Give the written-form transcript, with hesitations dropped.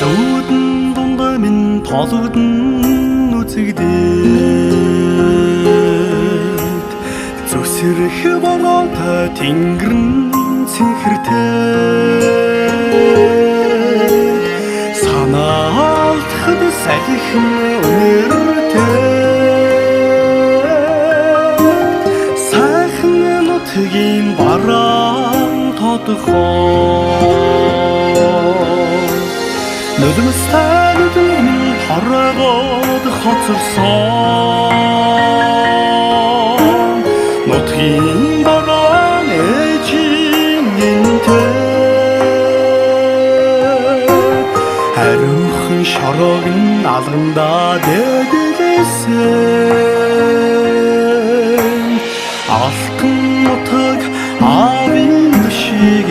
Зүүдэн дунд минь толгодон үзэгдээд зүсрэх бороотой тэнгэр нь цэнхэртэй санаалтахад салхин өнөртэй сайхан нутгийн бараан тодорхой нулимстай нүдний хорогод хоцорсон нутгийн бараан ээжийн гинтэй хариухан шорог нь алгандаа дэглэсэн алтан нутаг аавын шиг